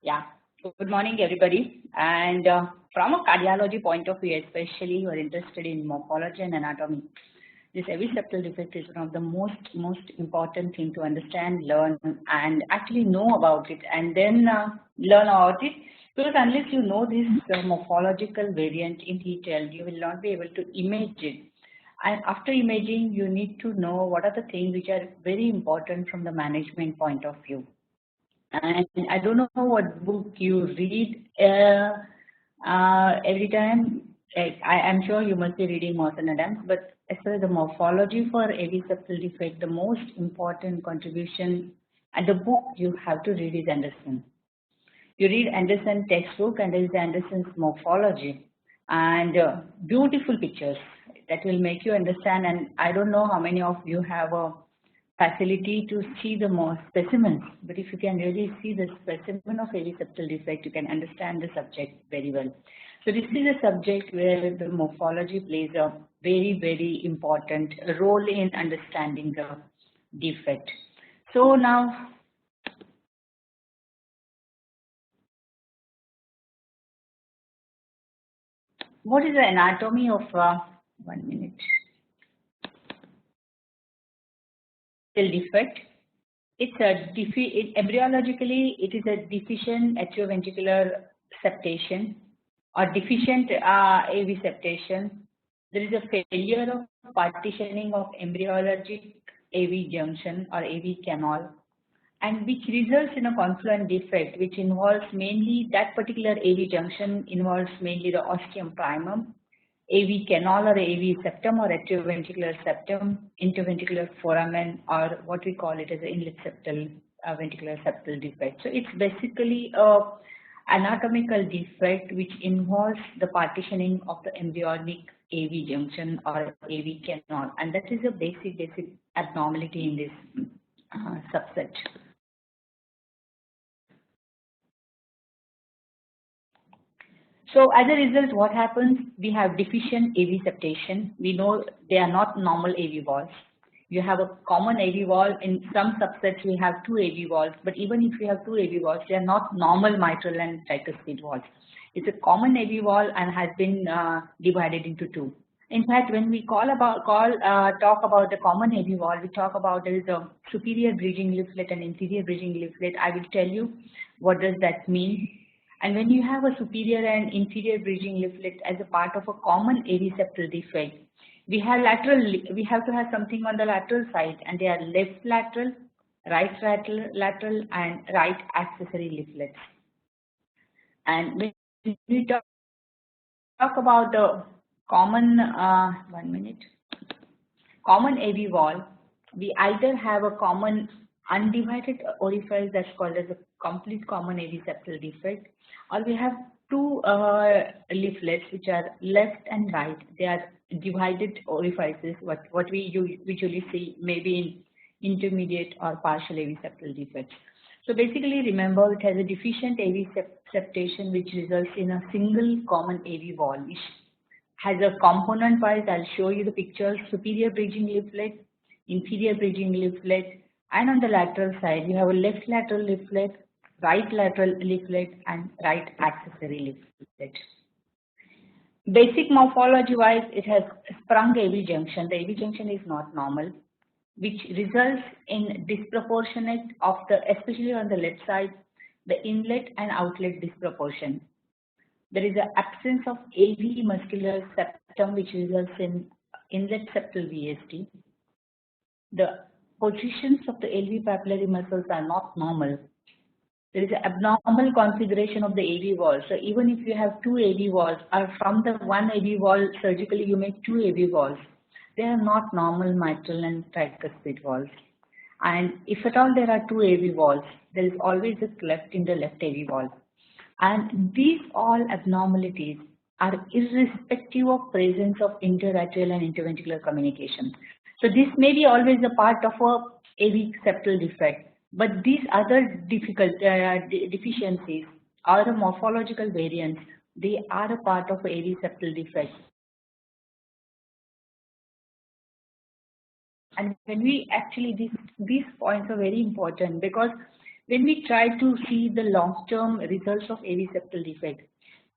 Yeah, good morning, everybody. And from a cardiology point of view, especially you are interested in morphology and anatomy, this heavy septal defect is one of the most important thing to understand, learn, and actually know about it, and then learn about it. Because unless you know this morphological variant in detail, you will not be able to image it. And after imaging, you need to know what are the things which are very important from the management point of view. And I don't know what book you read every time. I am sure you must be reading Morrison Adams, but as far as the morphology for heavy septal defect, the most important contribution and the book you have to read is Anderson. You read Anderson textbook and there is Anderson's morphology and beautiful pictures that will make you understand. And I don't know how many of you have a facility to see the more specimens, but if you can really see the specimen of heavy septal defect, you can understand the subject very well. So this is a subject where the morphology plays a very important role in understanding the defect. So now, what is the anatomy of 1 minute? Defect. It's a embryologically it is a deficient atrioventricular septation or deficient AV septation. There is a failure of partitioning of embryologic AV junction or AV canal, and which results in a confluent defect, which involves mainly that particular AV junction involves mainly the ostium primum, AV canal or AV septum or atrioventricular septum, interventricular foramen, or what we call it as an inlet septal ventricular septal defect. So it's basically a anatomical defect which involves the partitioning of the embryonic AV junction or AV canal, and that is a basic abnormality in this subset. So as a result, what happens? We have deficient AV septation. We know they are not normal AV walls. You have a common AV wall. In some subsets, we have two AV walls. But even if we have two AV walls, they are not normal mitral and tricuspid walls. It's a common AV wall and has been divided into two. In fact, when we talk about the common AV wall, we talk about there is a superior bridging leaflet and inferior bridging leaflet. I will tell you what does that mean. And when you have a superior and inferior bridging leaflet as a part of a common AV septal defect, we have to have something on the lateral side, and they are left lateral, right lateral, and right accessory leaflets. And when we talk about the common common AV wall, we either have a common undivided orifice that's called as a complete common AV septal defect, or we have two leaflets which are left and right. They are divided orifices, what we usually see maybe in intermediate or partial AV septal defects. So basically, remember, it has a deficient AV septation which results in a single common AV wall, which has a component wise. I'll show you the pictures: superior bridging leaflet, inferior bridging leaflet, and on the lateral side, you have a left lateral leaflet, right lateral leaflet, and right accessory leaflet. Basic morphology wise, it has sprung AV junction. The AV junction is not normal, which results in disproportionate of the, especially on the left side, the inlet and outlet disproportion. There is an absence of AV muscular septum, which results in inlet septal VASD. The positions of the LV papillary muscles are not normal. There is an abnormal configuration of the AV wall. So even if you have two AV walls, or from the one AV wall surgically you make two AV walls, they are not normal mitral and tricuspid walls. And if at all there are two AV walls, there is always a cleft in the left AV wall. And these all abnormalities are irrespective of presence of interatrial and interventricular communication. So this may be always a part of a AV septal defect, but these other deficiencies or the morphological variants, they are a part of AV septal defect. And when we actually, these points are very important, because when we try to see the long-term results of AV septal defect,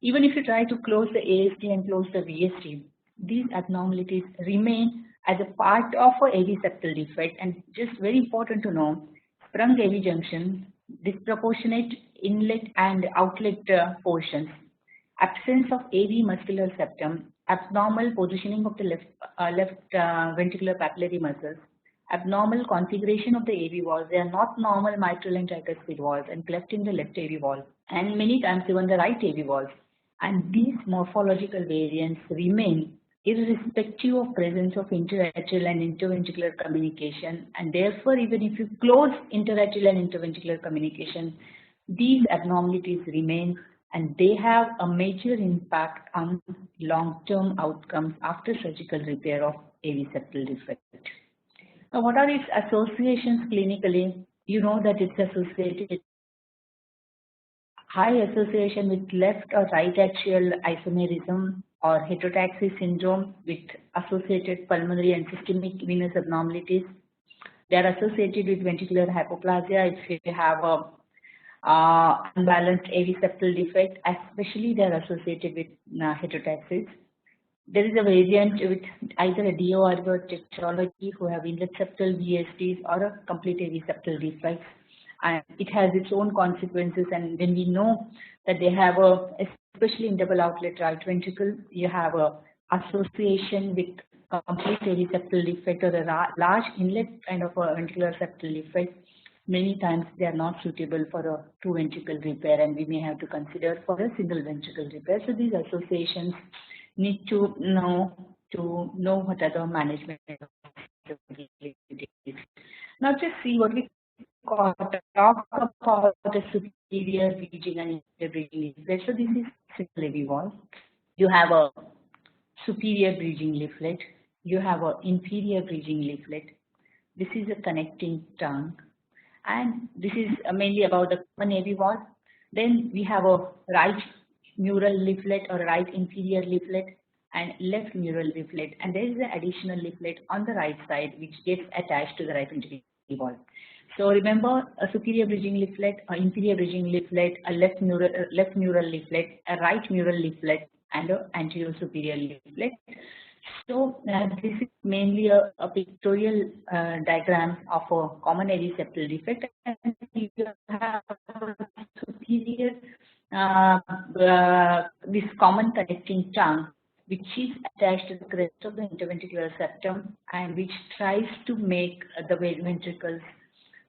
even if you try to close the ASD and close the VSD, these abnormalities remain as a part of a AV septal defect. And just very important to know, sprung AV junction, disproportionate inlet and outlet portions, absence of AV muscular septum, abnormal positioning of the left ventricular papillary muscles, abnormal configuration of the AV walls. They are not normal mitral and tricuspid walls and cleft in the left AV wall, and many times even the right AV walls. And these morphological variants remain irrespective of presence of interatrial and interventricular communication, and therefore even if you close interatrial and interventricular communication, these abnormalities remain, and they have a major impact on long-term outcomes after surgical repair of AV septal defect. Now, what are its associations clinically? You know that it's associated with high association with left or right atrial isomerism or heterotaxy syndrome with associated pulmonary and systemic venous abnormalities. They are associated with ventricular hypoplasia if you have a unbalanced AV septal defect, especially they are associated with heterotaxis. There is a variant with either a DO or tetralogy who have inlet septal VSDs or a complete AV septal defects, and it has its own consequences. And when we know that they have especially in double outlet right ventricle, you have a association with complete AV septal defect or a large inlet kind of a ventricular septal defect. Many times they are not suitable for a two ventricle repair, and we may have to consider for a single ventricle repair. So these associations need to know what are the management. Now just see what we talk about the superior bridging and inferior bridging leaflet. So this is simple AV wall. You have a superior bridging leaflet. You have an inferior bridging leaflet. This is a connecting tongue, and this is mainly about the common AV wall. Then we have a right mural leaflet or right inferior leaflet and left mural leaflet, and there is an additional leaflet on the right side which gets attached to the right ventricular wall. So remember, a superior bridging leaflet, an inferior bridging leaflet, a left mural leaflet, a right mural leaflet, and an anterior superior leaflet. So this is mainly a pictorial diagram of a common AV septal defect, and you have superior this common connecting tongue which is attached to the crest of the interventricular septum and which tries to make the ventricles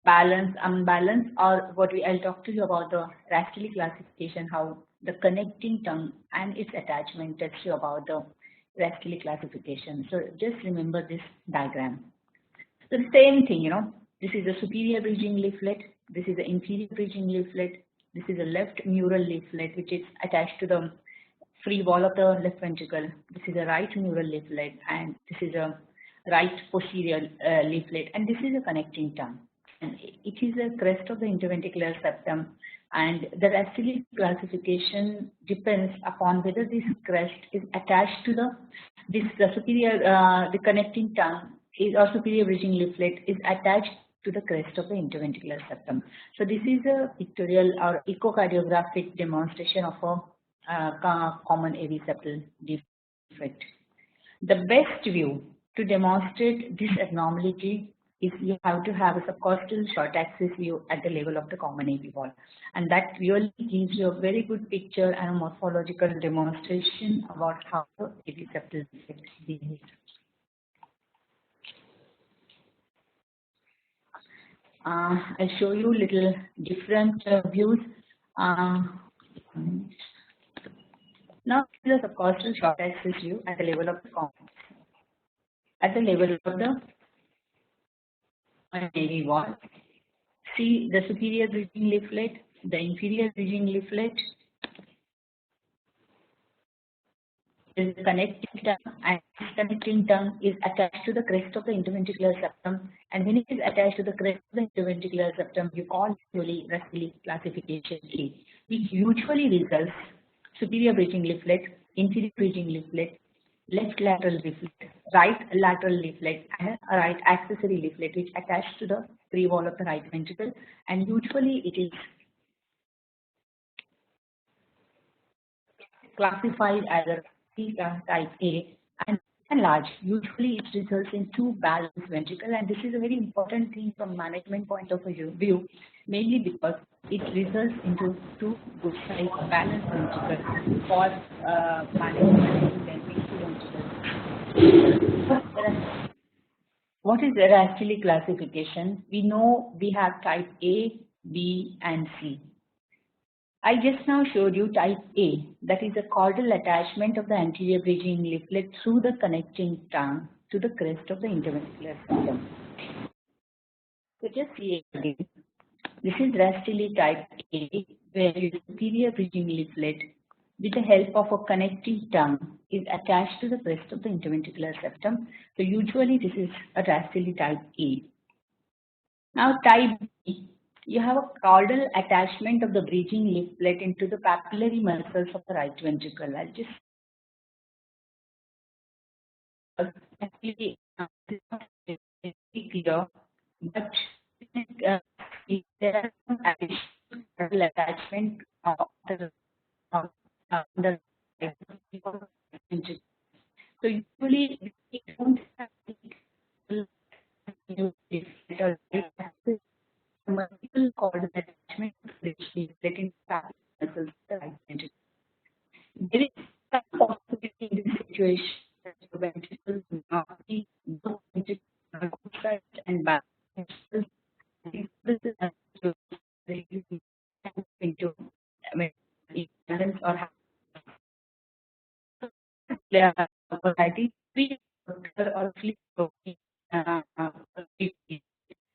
balance, unbalance, or what I'll talk to you about the RASTELLI classification, how the connecting tongue and its attachment tells you about the RASTELLI classification. So just remember this diagram. So the same thing, this is a superior bridging leaflet, this is an inferior bridging leaflet, this is a left mural leaflet which is attached to the free wall of the left ventricle. This is a right mural leaflet, and this is a right posterior leaflet, and this is a connecting tongue. And it is a crest of the interventricular septum, and the RASTELLI classification depends upon whether this crest is attached to the connecting tongue or superior bridging leaflet is attached to the crest of the interventricular septum. So this is a pictorial or echocardiographic demonstration of a common AV septal defect. The best view to demonstrate this abnormality is you have to have a subcostal short axis view at the level of the common AV wall, and that really gives you a very good picture and a morphological demonstration about how the AV septal defect behaves. I'll show you little different views. Now the subcostal short axis view at the level of the common, at the level of the AV wall. See the superior bridging leaflet, the inferior bridging leaflet, is the connecting tongue, and this connecting tongue is attached to the crest of the interventricular septum, and when it is attached to the crest of the interventricular septum, you call usually RASTELLI classification A, which usually results superior bridging leaflet, inferior bridging leaflet, left lateral leaflet, right lateral leaflet, and a right accessory leaflet which attached to the pre-wall of the right ventricle, and usually it is classified as a type A and large. Usually it results in two balanced ventricle, and this is a very important thing from management point of view, mainly because it results into two good size balanced ventricles for management and ventricles. What is RASTELLI classification? We know we have type A, B, and C. I just now showed you type A, that is a caudal attachment of the anterior bridging leaflet through the connecting tongue to the crest of the interventricular septum. So just see it again. This is RASTELLI type A, where the superior bridging leaflet with the help of a connecting tongue is attached to the crest of the interventricular septum. So usually this is a RASTELLI type A. Now type B, you have a caudal attachment of the bridging leaflet into the papillary muscles of the right ventricle. I'll just actually clear, but there are some additional attachment of the ventricle. So usually we don't have multiple caudal attachment to the leaflet in papillary muscles of the right ventricle. There is some possibility in this situation that the ventricles will not be both ventricular outside and back. This is into balance or variety three or flip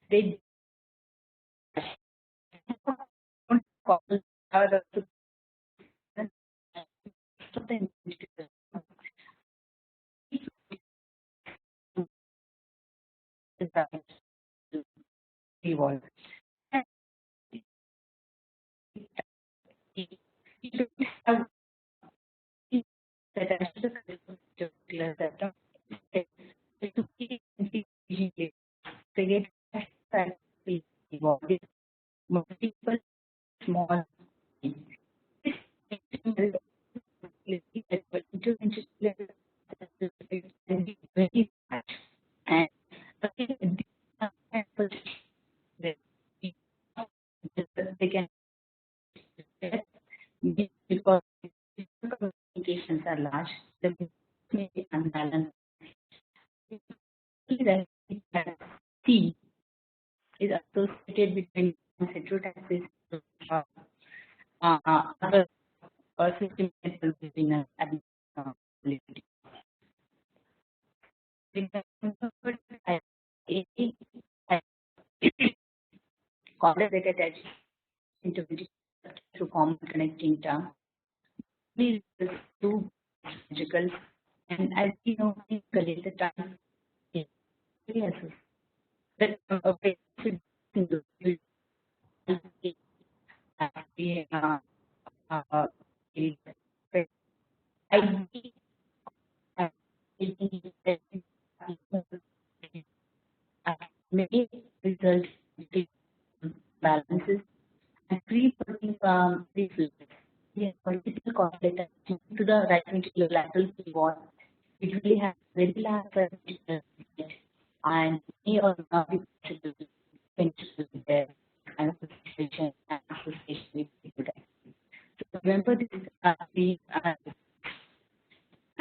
they don't call evolve. You have multiple small and they can because communications are large, the may be unbalanced. C is associated with heterotaxis other systemic busyness abnormality. Caudal attached into through common connecting tongue. These two ventricles, and as we know, the time is very that may result in balances and pre-putting reflexes. Yes, multiple complex to the right ventricular lateral wall. It really has very large ventricular and may or not be ventricular there and association with people. So remember this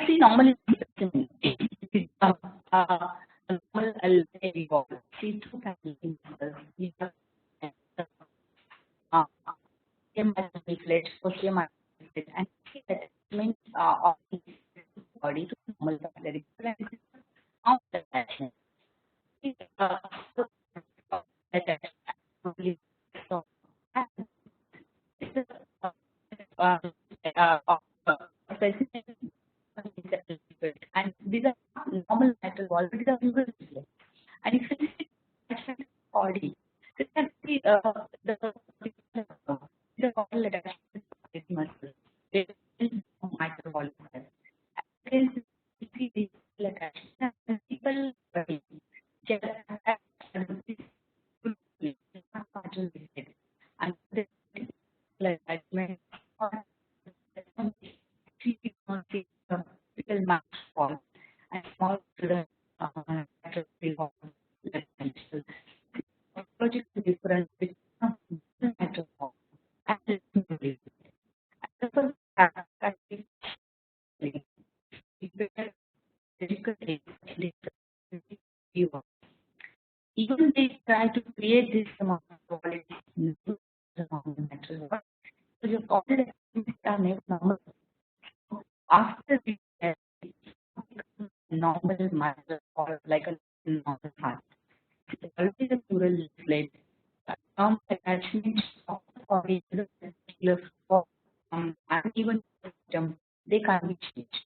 the normal specimen is normal LVOT wall. See two kinds of leaflet, posterior leaflet, and attachment of the body to normal capillary attachment. And these are normal lateral wall, but these are usual leaflets. And if you see the body, so you can see the caudal attachment muscle. There is no mitral wall. You see organ which mitral valve and listen to it. Even they try to create this amount of quality among the natural world. So your quality are never normal. After we get normal muscle or like a normal heart, it's always a plural leaflet. Some attachments of the body to the particular form and even system, they can't be changed.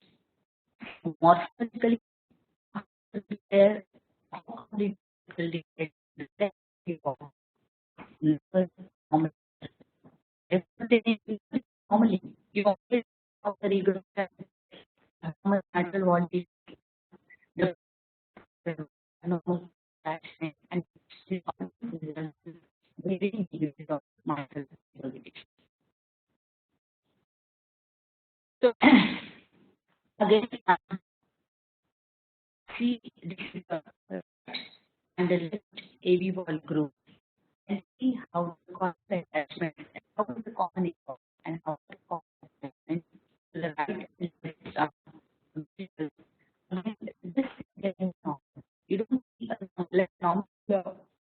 Morphologically, there normally you always have the regular natural body, the normal action and very needed of muscle. So again, see this is and the left AV wall group and see how the constant attachment, how the common epoch and how the common attachment to the right this is getting normal. You don't see a less normal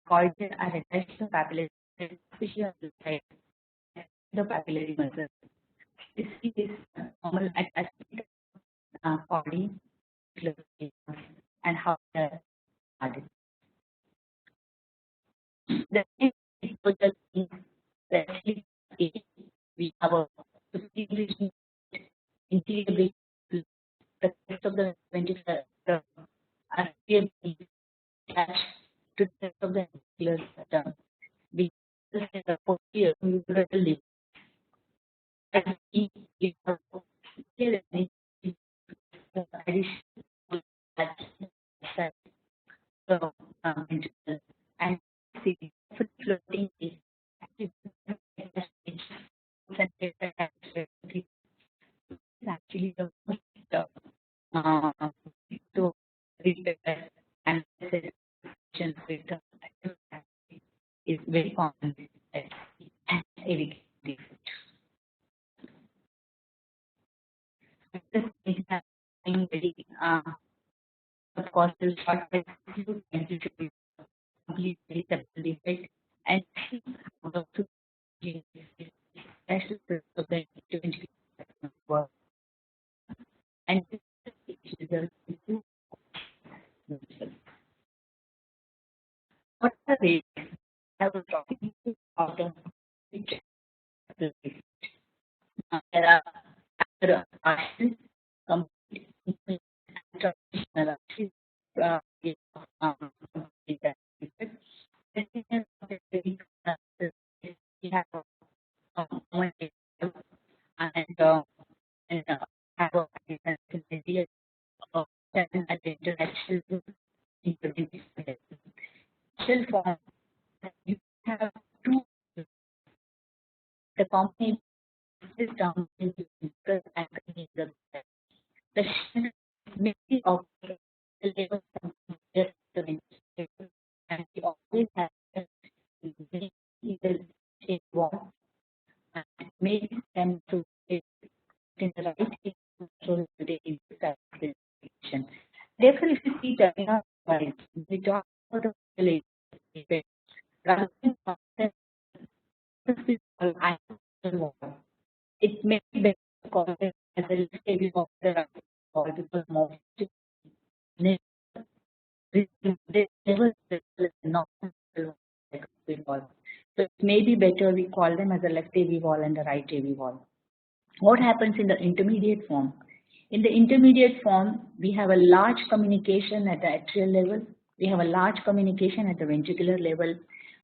cordial are attached to papillary, especially on the side, the papillary muscle. This is normal attachment body and how they are added. The total is actually we have a interior the rest of the ventricular are attached to the rest of the ventricular system. We have the posterior uterine and we have and see floating is actually the to repair and is very common and this is very of course will start with complete septal defect and how to special of the work and this results into what are they? I was talking about the picture. There are other options complete traditional we have and have a sensitivity of interaction shell form. You have two the company is down in the shell maybe of the level and you always have either a wall and maybe them to it in the right so the interpretation. Therefore, if you see terminal points, we talk about the village rather than it may be better to call it as a stable of the because most they never not so it may be better we call them as a left AV wall and the right AV wall. What happens in the intermediate form? In the intermediate form, we have a large communication at the atrial level, we have a large communication at the ventricular level,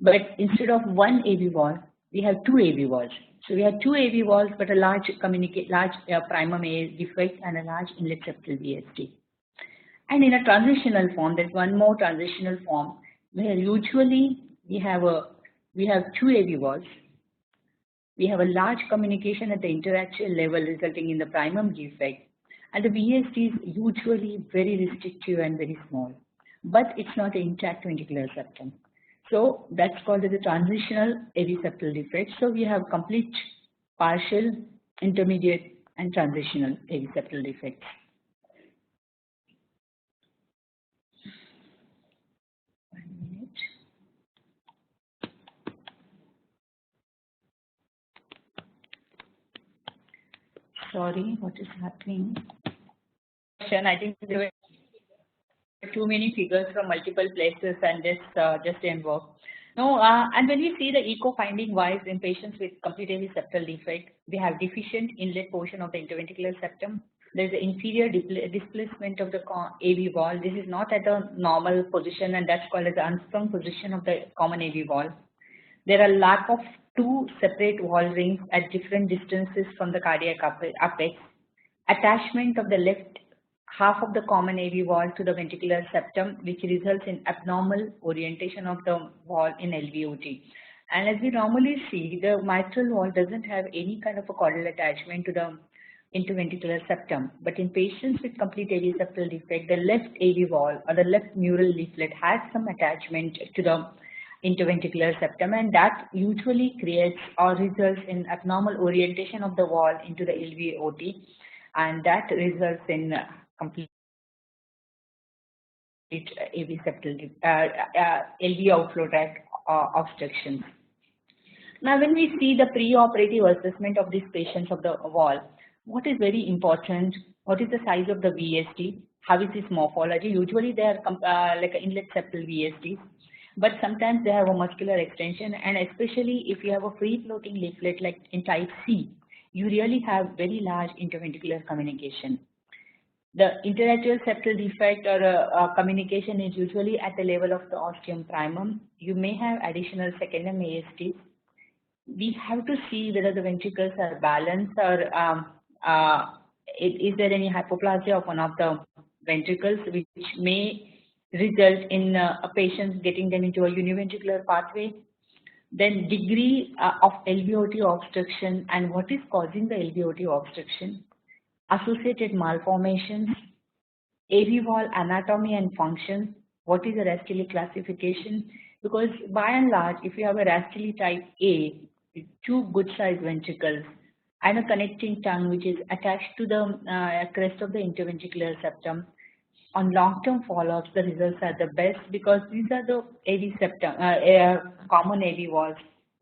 but instead of one AV wall, we have two AV walls. So we have two AV walls, but a large primum A defect and a large inlet septal VSD. And in a transitional form, there's one more transitional form where usually we have two AV walls. We have a large communication at the interaction level resulting in the primum defect, and the VSD is usually very restrictive and very small, but it's not an intact ventricular septum. So that's called as a transitional AV septal defect. So we have complete, partial, intermediate, and transitional AV septal defects. Sorry, what is happening? I think there were too many figures from multiple places and just didn't work. No, and when we see the echo finding wise in patients with complete AV septal defect, they have deficient inlet portion of the interventricular septum. There is an inferior displacement of the AV wall. This is not at a normal position, and that's called as the unsprung position of the common AV wall. There are lack of two separate wall rings at different distances from the cardiac apex. Attachment of the left half of the common AV wall to the ventricular septum, which results in abnormal orientation of the wall in LVOT. And as we normally see, the mitral wall doesn't have any kind of a caudal attachment to the interventricular septum. But in patients with complete AV septal defect, the left AV wall or the left mural leaflet has some attachment to the interventricular septum, and that usually creates or results in abnormal orientation of the wall into the LVOT, and that results in complete AV septal LV outflow tract obstructions. Now, when we see the preoperative assessment of these patients of the wall, what is very important? What is the size of the VSD? How is its morphology? Usually they are like an inlet septal VSD, but sometimes they have a muscular extension, and especially if you have a free floating leaflet like in type C, you really have very large interventricular communication. The interatrial septal defect or communication is usually at the level of the ostium primum. You may have additional secundum ASDs. We have to see whether the ventricles are balanced or is there any hypoplasia of one of the ventricles, which may result in a patient getting them into a univentricular pathway. Then degree of LVOTO obstruction and what is causing the LVOTO obstruction, associated malformations, AV wall anatomy and function, what is the RASTELLI classification, because by and large, if you have a RASTELLI type A, with two good sized ventricles and a connecting tongue which is attached to the crest of the interventricular septum, on long-term follow-ups, the results are the best because these are the AV septum, common AV walls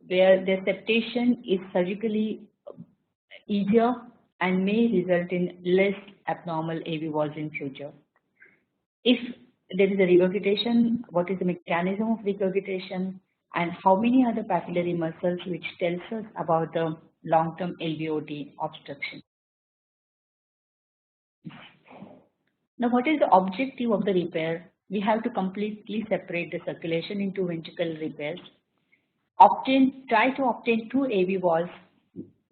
where the septation is surgically easier and may result in less abnormal AV walls in future. If there is a regurgitation, what is the mechanism of regurgitation and how many are the papillary muscles, which tells us about the long-term LVOT obstruction. Now, what is the objective of the repair? We have to completely separate the circulation into ventricle repairs. Try to obtain two AV walls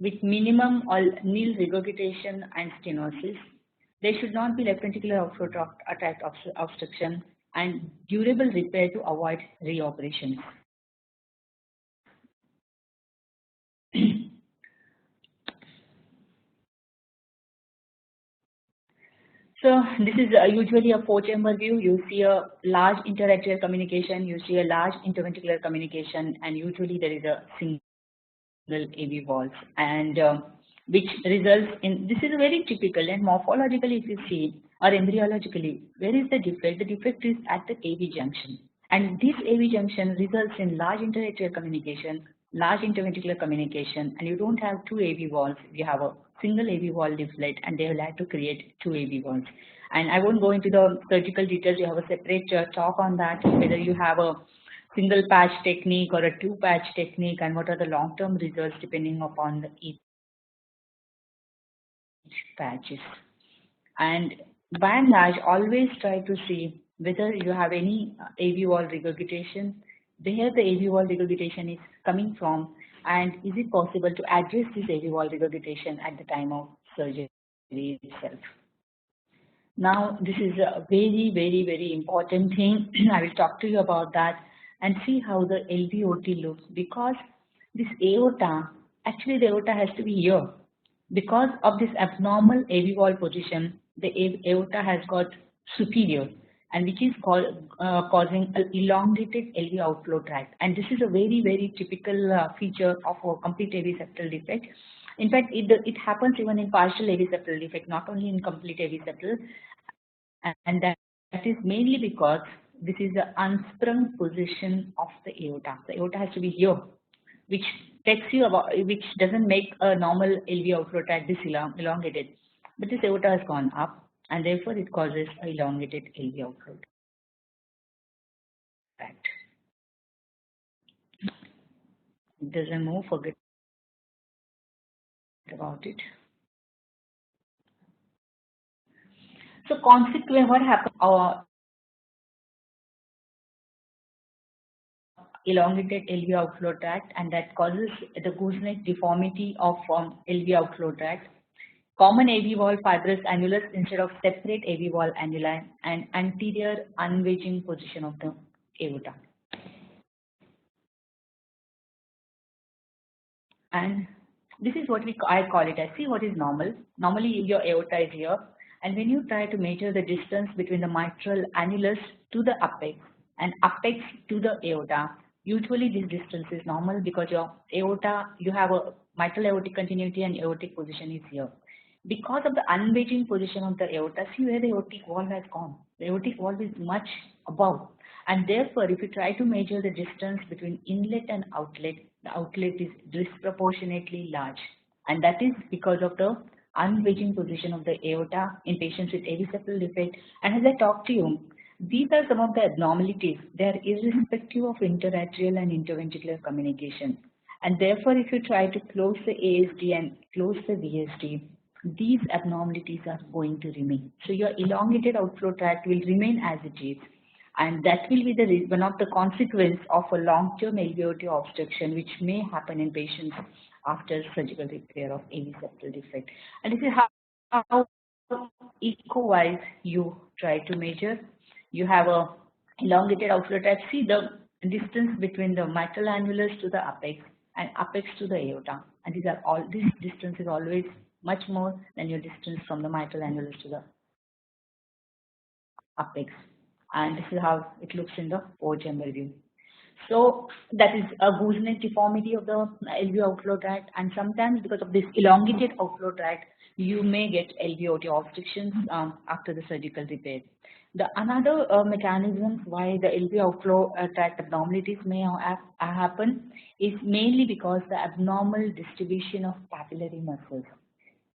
with minimum or nil regurgitation and stenosis. There should not be left ventricular outflow tract obstruction and durable repair to avoid reoperations. So this is usually a four-chamber view. You see a large interatrial communication, you see a large interventricular communication, and usually there is a single AV walls, and which results in, this is very typical, and morphologically if you see, or embryologically, where is the defect? The defect is at the AV junction, and this AV junction results in large interatrial communication, large interventricular communication, and you don't have two AV walls, you have a single AV wall leaflet, and they will have to create two AV walls. And I won't go into the surgical details, you have a separate talk on that, whether you have a single patch technique or a two patch technique, and what are the long-term results depending upon the each patches. And by and large, always try to see whether you have any AV wall regurgitation, where the AV wall regurgitation is coming from, and is it possible to address this AV wall regurgitation at the time of surgery itself. Now, this is a very, very, very important thing. I will talk to you about that and see how the LVOT looks, because this aorta, actually the aorta has to be here. Because of this abnormal AV wall position, the aorta has got superior, and which is causing an elongated LV outflow tract. And this is a very typical feature of a complete AV septal defect. In fact, it happens even in partial AV septal defect, not only in complete AV septal, and that is mainly because this is the unsprung position of the aorta. The aorta has to be here, which which doesn't make a normal LV outflow tract this elongated, but this aorta has gone up, and therefore it causes an elongated LV outflow tract. It doesn't move, forget about it. So consequently, what happens? Elongated LV outflow tract, and that causes the gooseneck deformity of LV outflow tract. Common AV wall fibrous annulus instead of separate AV wall annuli, and anterior unwedging position of the aorta. And this is what I call it as, see what is normal. Normally your aorta is here, and when you try to measure the distance between the mitral annulus to the apex and apex to the aorta, usually this distance is normal because your aorta, you have a mitral aortic continuity and aortic position is here. Because of the unwedging position of the aorta, see where the aortic wall has gone. The aortic wall is much above, and therefore if you try to measure the distance between inlet and outlet, the outlet is disproportionately large, and that is because of the unwedging position of the aorta in patients with AV septal defect. And as I talked to you, these are some of the abnormalities. They are irrespective of interarterial and interventricular communication, and therefore if you try to close the ASD and close the VSD, these abnormalities are going to remain. So your elongated outflow tract will remain as it is, and that will be one of the consequence of a long-term LVOTO obstruction, which may happen in patients after surgical repair of AV septal defect. And this is how echo-wise you try to measure. You have a elongated outflow tract. See the distance between the mitral annulus to the apex and apex to the aorta, and this distance is always much more than your distance from the mitral annulus to the apex, and this is how it looks in the four-chamber view. So that is a gooseneck deformity of the LV outflow tract, and sometimes because of this elongated outflow tract, you may get LVOT obstructions after the surgical repair. The another mechanism why the LV outflow tract abnormalities may happen is mainly because the abnormal distribution of papillary muscles.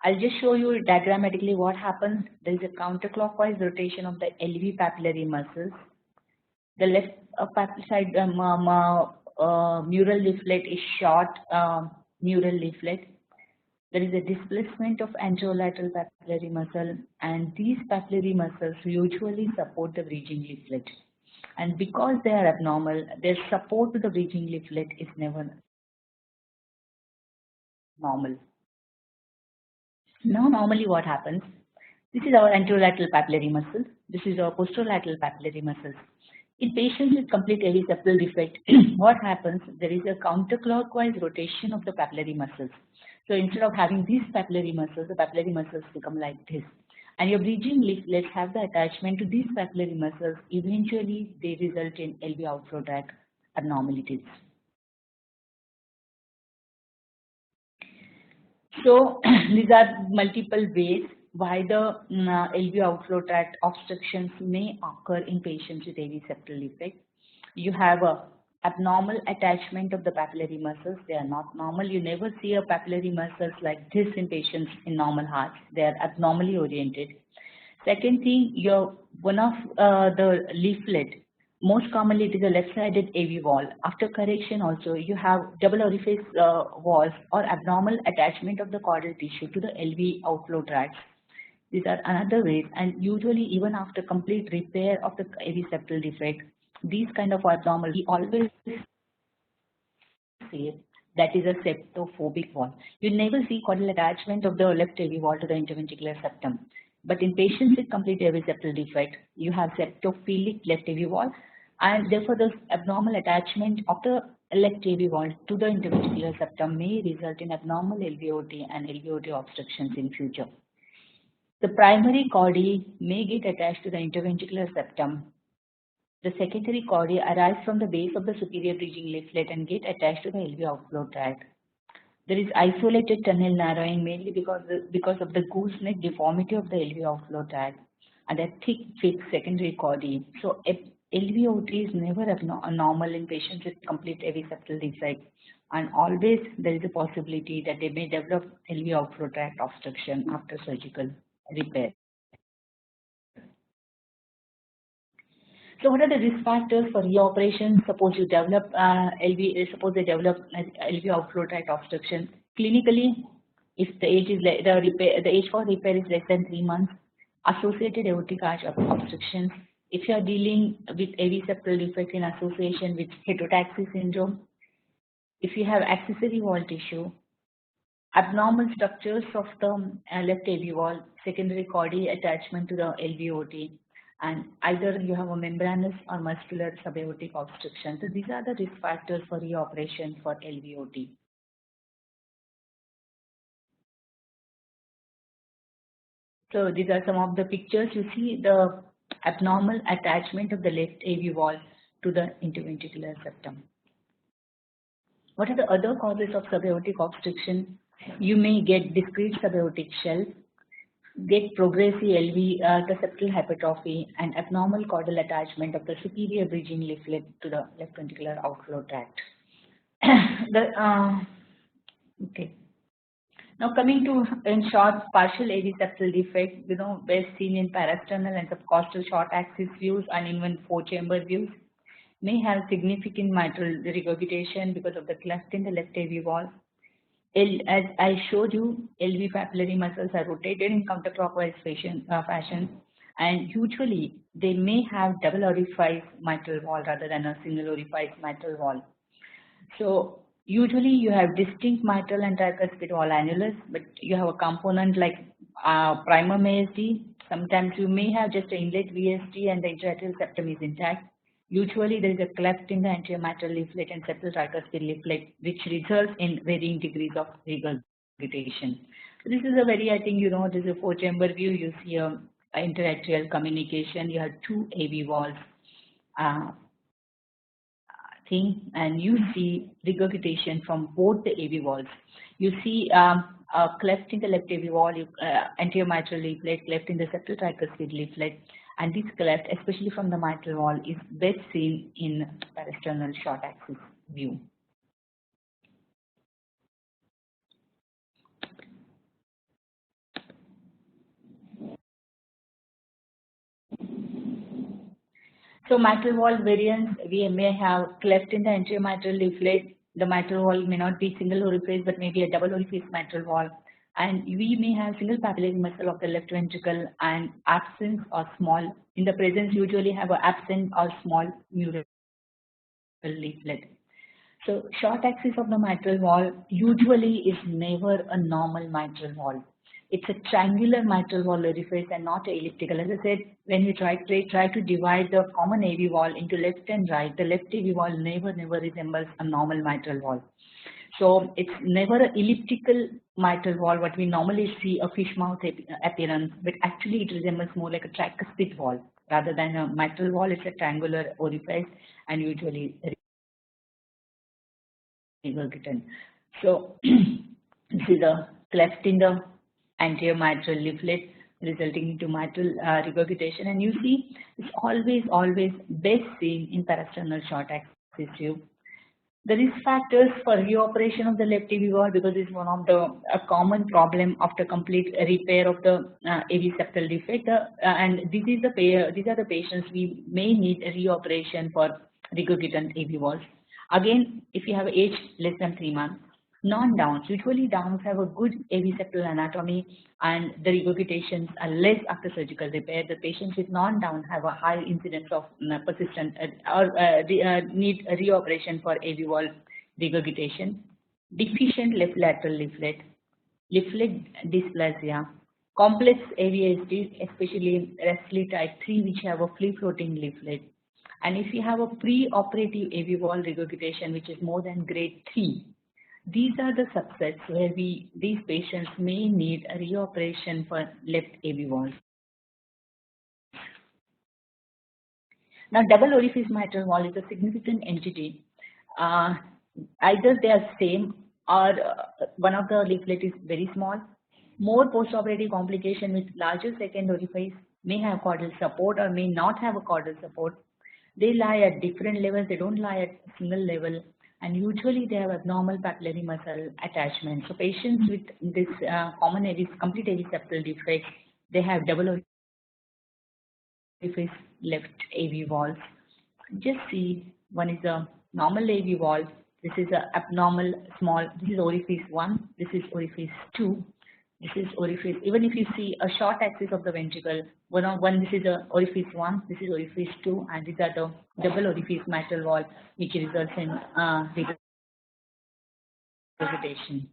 I'll just show you diagrammatically what happens. There is a counterclockwise rotation of the LV papillary muscles. The left side mural leaflet is short mural leaflet. There is a displacement of anterolateral papillary muscle, and these papillary muscles usually support the bridging leaflet. And because they are abnormal, their support to the bridging leaflet is never normal. Now normally what happens, this is our anterolateral papillary muscle, this is our posterolateral papillary muscles. In patients with complete AV septal defect, what happens, there is a counterclockwise rotation of the papillary muscles. So instead of having these papillary muscles, the papillary muscles become like this. And your bridging leaflets have the attachment to these papillary muscles. Eventually, they result in LV outflow tract abnormalities. So these are multiple ways why the LV outflow tract obstructions may occur in patients with AV septal defect. You have a abnormal attachment of the papillary muscles. They are not normal. You never see a papillary muscles like this in patients in normal hearts. They are abnormally oriented. Second thing, one of the leaflet, most commonly it is a left-sided AV wall. After correction also, you have double orifice walls or abnormal attachment of the caudal tissue to the LV outflow tracts. These are another ways, and usually even after complete repair of the AV septal defect, these kind of abnormal, we always say that is a septophobic wall. You never see caudal attachment of the left AV wall to the interventricular septum. But in patients with complete AV septal defect, you have septophilic left AV wall, and therefore the abnormal attachment of the left AV wall to the interventricular septum may result in abnormal LVOT and LVOT obstructions in future. The primary chordae may get attached to the interventricular septum. The secondary chordae arise from the base of the superior bridging leaflet and get attached to the LV outflow tract. There is isolated tunnel narrowing mainly because of the gooseneck deformity of the LV outflow tract and a thick secondary chordae. So LVOT is never normal in patients with complete AV septal defect, and always there is a possibility that they may develop LV outflow tract obstruction after surgical repair. So what are the risk factors for reoperation? Suppose you develop suppose they develop LV outflow tract obstruction. Clinically, if the age is the age for repair is less than 3 months, associated aortic arch obstructions. If you are dealing with AV septal defect in association with heterotaxy syndrome, if you have accessory wall tissue, abnormal structures of the left AV wall, secondary chordae attachment to the LVOT, and either you have a membranous or muscular subaortic obstruction. So these are the risk factors for reoperation for LVOT. So these are some of the pictures. You see the abnormal attachment of the left AV wall to the interventricular septum. What are the other causes of subaortic obstruction? You may get discrete subaortic shelf, get progressive LV, the septal hypertrophy, and abnormal caudal attachment of the superior bridging leaflet to the left ventricular outflow tract. Okay. Now coming to, in short, partial AV septal defect, best seen in parasternal and subcostal short axis views and even 4-chamber views, may have significant mitral regurgitation because of the cleft in the left AV wall. As I showed you, LV papillary muscles are rotated in counterclockwise fashion, and usually they may have double orifice mitral wall rather than a single orifice mitral wall. So usually you have distinct mitral and tricuspid wall annulus, but you have a component like primum ASD. Sometimes you may have just an inlet VSD and the intraarterial septum is intact. Usually there is a cleft in the anterior mitral leaflet and septal tricuspid leaflet, which results in varying degrees of regurgitation. So this is a very, I think, this is a 4-chamber view. You see a interarterial communication. You have 2 AV walls and you see regurgitation from both the AV walls. You see a cleft in the left AV wall, anterior mitral leaflet, cleft in the septal tricuspid leaflet. And this cleft, especially from the mitral wall, is best seen in parasternal short axis view. So mitral wall variants, we may have cleft in the anterior mitral leaflet. The mitral wall may not be single orifice, but maybe a double orifice mitral wall. And we may have single papillary muscle of the left ventricle and absence or small. In the presence, usually have an absent or small mural leaflet. So short axis of the mitral wall usually is never a normal mitral wall. It's a triangular mitral wall orifice and not elliptical. As I said, when you try to divide the common AV wall into left and right, the left AV wall never resembles a normal mitral wall. So it's never an elliptical mitral wall, what we normally see a fish mouth appearance, but actually it resembles more like a tricuspid wall rather than a mitral wall. It's a triangular orifice and usually regurgitant. So this is a cleft in the anterior mitral leaflet resulting into mitral regurgitation, and you see it's always best seen in parasternal short axis view. The risk factors for reoperation of the left AV wall, because it's one of a common problem after complete repair of the AV septal defect, and these are the patients we may need a reoperation for regurgitant AV walls. Again, if you have age less than 3 months, non-downs, usually downs have a good AV septal anatomy and the regurgitations are less after surgical repair. The patients with non-down have a high incidence of persistent need a reoperation for AV wall regurgitation. Deficient left lateral leaflet dysplasia, complex AVSD, especially RASTELLI type 3, which have a free-floating leaflet. And if you have a pre-operative AV wall regurgitation, which is more than grade 3, These are the subsets where these patients may need a reoperation for left AV wall. Now, double orifice mitral wall is a significant entity. Either they are same or one of the leaflet is very small. More postoperative complication with larger second orifice may have caudal support or may not have a caudal support. They lie at different levels, they don't lie at single level, and usually they have abnormal papillary muscle attachment. So patients with this common complete AV septal defect, they have double orifice left AV valves. Just see, one is a normal AV valve, this is a abnormal small, this is orifice 1, this is orifice 2, this is orifice, even if you see a short axis of the ventricle, this is a orifice 1, this is orifice 2, and these are the double orifice mitral valve which results in regurgitation.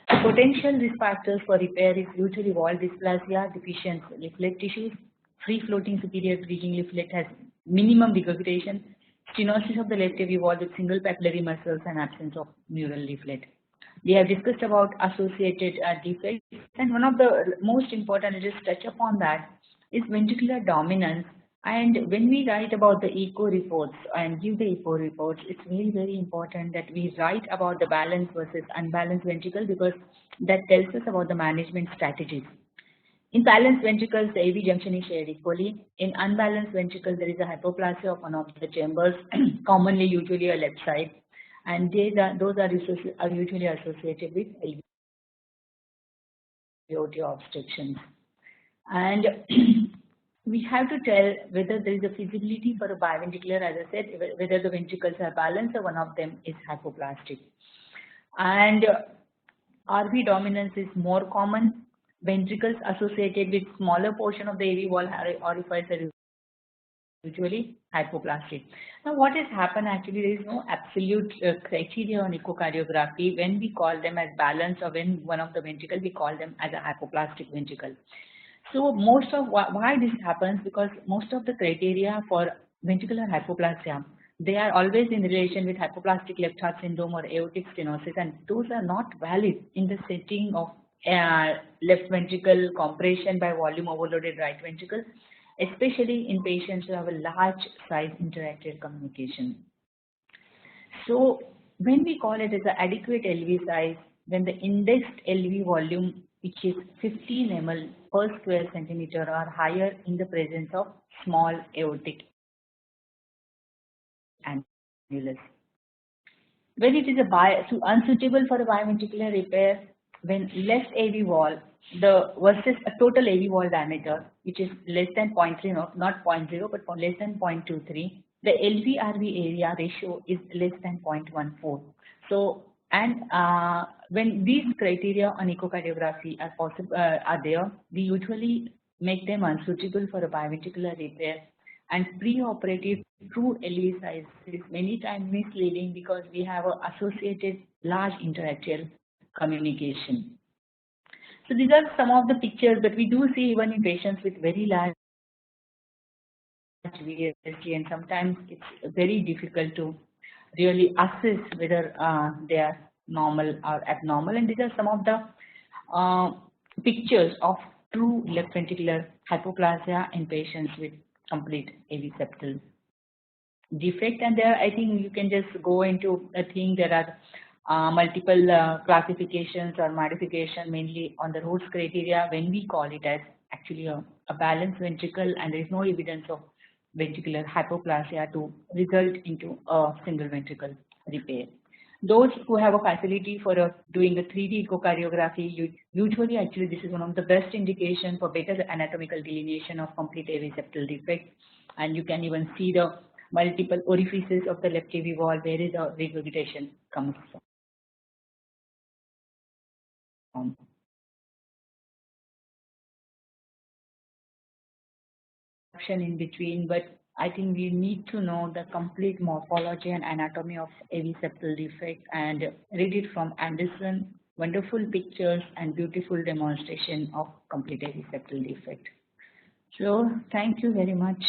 Potential risk factors for repair is usually wall dysplasia, deficient leaflet tissues, free floating superior bridging leaflet has minimum regurgitation, stenosis of the left AV wall with single papillary muscles and absence of mural leaflet. We have discussed about associated defects, and one of the most important, just touch upon that, is ventricular dominance. And when we write about the echo reports and give the echo reports, it's very, very important that we write about the balanced versus unbalanced ventricle, because that tells us about the management strategies. In balanced ventricles, the AV junction is shared equally. In unbalanced ventricles, there is a hypoplasia of one of the chambers, commonly usually a left side, and those are usually associated with LVOTO obstructions. And we have to tell whether there is a feasibility for a biventricular, as I said, whether the ventricles are balanced or one of them is hypoplastic. And RV dominance is more common. Ventricles associated with smaller portion of the AV wall orifice are usually hypoplastic. Now, what has happened actually, there is no absolute criteria on echocardiography when we call them as balanced, or when one of the ventricle we call them as a hypoplastic ventricle. So most of why this happens, because most of the criteria for ventricular hypoplasia, they are always in relation with hypoplastic left heart syndrome or aortic stenosis, and those are not valid in the setting of left ventricle compression by volume overloaded right ventricle, especially in patients who have a large size interactive communication. So when we call it as an adequate LV size, when the indexed LV volume, which is 15 ml per square centimeter or higher in the presence of small aortic annulus. When it is unsuitable for a biventricular repair, when left AV wall, versus a total AV wall diameter, which is less than 0.3, not 0.0, but less than 0.23, the LV-RV area ratio is less than 0.14. So, and when these criteria on echocardiography are there, we usually make them unsuitable for a biventricular repair. And preoperative true LV size is many times misleading, because we have an associated large interatrial communication. So these are some of the pictures that we do see even in patients with very large VASD, and sometimes it's very difficult to really assess whether they are normal or abnormal. And these are some of the pictures of true left ventricular hypoplasia in patients with complete AV septal defect. And there, I think you can just go into a thing. There are multiple classifications or modification, mainly on the Rhodes criteria, when we call it as actually a balanced ventricle, and there is no evidence of ventricular hypoplasia to result into a single ventricle repair. Those who have a facility for doing a 3D echocardiography, usually actually this is one of the best indication for better anatomical delineation of complete AV septal defect, and you can even see the multiple orifices of the left AV wall where is the regurgitation comes from. In between, but I think we need to know the complete morphology and anatomy of AV septal defect, and read it from Anderson. Wonderful pictures and beautiful demonstration of complete AV septal defect. So thank you very much.